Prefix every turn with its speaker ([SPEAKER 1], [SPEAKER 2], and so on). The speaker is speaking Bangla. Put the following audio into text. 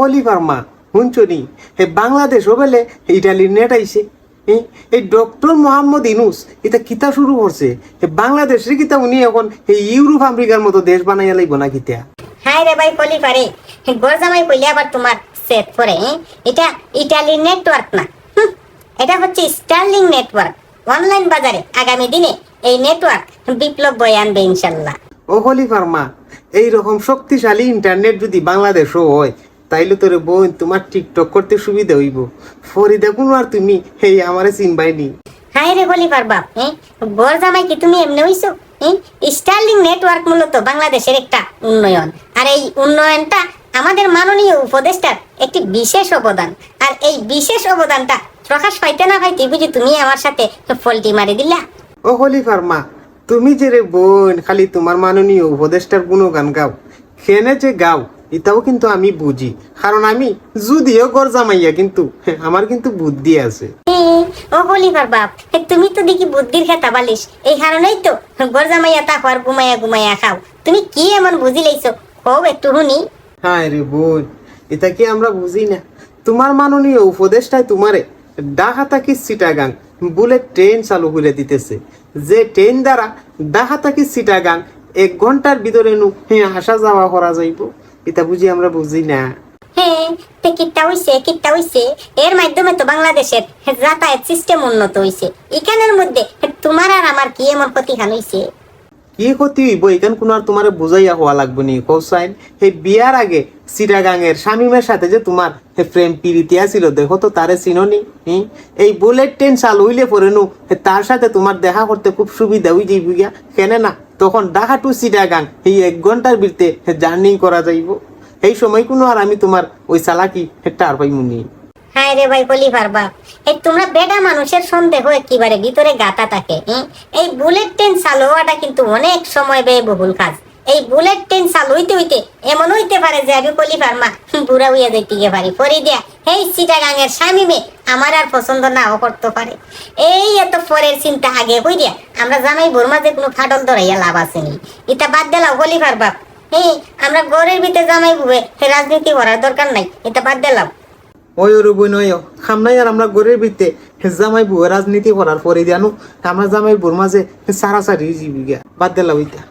[SPEAKER 1] খলিফার মা শুনছনি এই বাংলাদেশ বেলে ইটালির নেট আইছে এই ডক্টর মোহাম্মদ ইনুস এটা কিতা শুরু করছে বাংলাদেশের কিতা উনি এখন এই ইউরোপ আমেরিকার মতো দেশ বানাইয়া লাইব না কিতা।
[SPEAKER 2] হাই রে ভাই খলিফারে গরজামাই কইলে আবার তোমার সেট করে এটা ইটালির নেটওয়ার্ক না, এটা হচ্ছে স্টারলিং নেটওয়ার্ক। অনলাইন বাজারে আগামী দিনে এই নেটওয়ার্ক বিপ্লব বয়ে আনবে ইনশাল্লাহ।
[SPEAKER 1] ও খলিফার মা এইরকম শক্তিশালী ইন্টারনেট যদি বাংলাদেশও হয় তাইলে তোরে বোন তোমার টিকটক করতে সুবিধা হইব। ফরিদা কোনো আর তুমি এই আমারে চিনবাইনি।
[SPEAKER 2] হাই রে খলিফার বাপ গরজামাই কি তুমি এমনি হইছো? স্টারলিং নেটওয়ার্ক মূলত বাংলাদেশের একটা উন্নয়ন, আর এই উন্নয়নটা আমাদের মাননীয় উপদেষ্টার একটি বিশেষ অবদান। আর এই বিশেষ অবদানটা প্রকাশ পাইতে না পাইতে বুঝি তুমি আমার সাথে ফল্টি মারি দিলা।
[SPEAKER 1] ও খলিফার মা তুমি যে রে বোন খালি তোমার মাননীয় উপদেষ্টার গুণগান গাও, খেনে যে গাও এটাও কিন্তু আমি বুঝি, কারণ আমি যদিও গরজামাইয়া কিন্তু আমার কিন্তু বুদ্ধি আছে।
[SPEAKER 2] ও খলিফার বাপ তুমি তো দেখি বুদ্ধির খেতা বালিশ, এই কারণেই তো গরজামাইয়া তাকো আর ঘুমাইয়া ঘুমাইয়া খাও। তুমি কি এমন বুঝি লাইছো কও একটু শুনি।
[SPEAKER 1] হ্যাঁ রে বোন এটা কি আমরা বুঝি না? তোমার মাননীয় উপদেষ্টায় তোমারে ঢাকা থেকে চিটাগাং বুলেট ট্রেন চালু করে দিতেছে, যে ট্রেন দ্বারা ঢাকা থেকে চিটাগাং 1 ঘন্টার ভিতরে আসা যাওয়া করা যাইব। এটা বুঝি আমরা বুঝি না।
[SPEAKER 2] হ্যাঁ কিটটা হইছে এর মাধ্যমে তো বাংলাদেশের যাতায়াত সিস্টেম উন্নত হইছে। এখানের মধ্যে তোমার আর আমার কি এমন ক্ষতিহান হইছে?
[SPEAKER 1] কি ক্ষতি হইব এখান কোন আর তোমার বুঝাইয়া হওয়া লাগবে নি কৌসাইন। এই বিয়ার আগে চিটাগাংয়ের শামিমের সাথে যে তোমার প্রেম প্রীতি ছিল দেখো তো তারে চিননি। এই বুলেট ট্রেন চালু হইলে পরে তার সাথে তোমার দেখা করতে খুব সুবিধা হয়ে যাইব গিয়া, কেন না তখন ঢাকা টু চিটাগাং এই 1 ঘন্টার ভিতরে জার্নি করা যাইব। এই সময় কোনো আর আমি তোমার ওই চালাকি টার পাইমুনি।
[SPEAKER 2] হায় রে ভাই খলিফার বাপ তোমরা বেটা মানুষের সন্দেহ একেবারে ভিতরে গাতা থাকে। এই বুলেট ট্রেন চালু হওয়াটা কিন্তু অনেক সময় ব্যয়বহুল কাজ। এই বুলেট ট্রেন চালু হইতে এমন হইতে পারে যে আমি খলিফার মা বুড়া হইয়া যাইতে পারি পরে দিয়া এই চিটাগাংয়ের শামিমে আমার আর পছন্দ নাও করতে পারে। এই এত পরের চিন্তা আগে কই দিয়া আমরা জামাই বোর মাঝে কোনো ফাটল ধরাইয়া লাভ আসেনি। এটা বাদ দিলাও খলিফার বাপ, আমরা ঘরের ভিতরে জামাই বুয়ে রাজনীতি করার দরকার নাই, এটা বাদ দিলাম।
[SPEAKER 1] ওই রুবই নয় খামনাই আর আমরা গড়ের ভিত্তে জামাই বুয়ে রাজনীতি করার পরে জানো আমরা জামাই বোর মাঝে সারাসারি জীবিকা বাদ দিলাম ওইটা।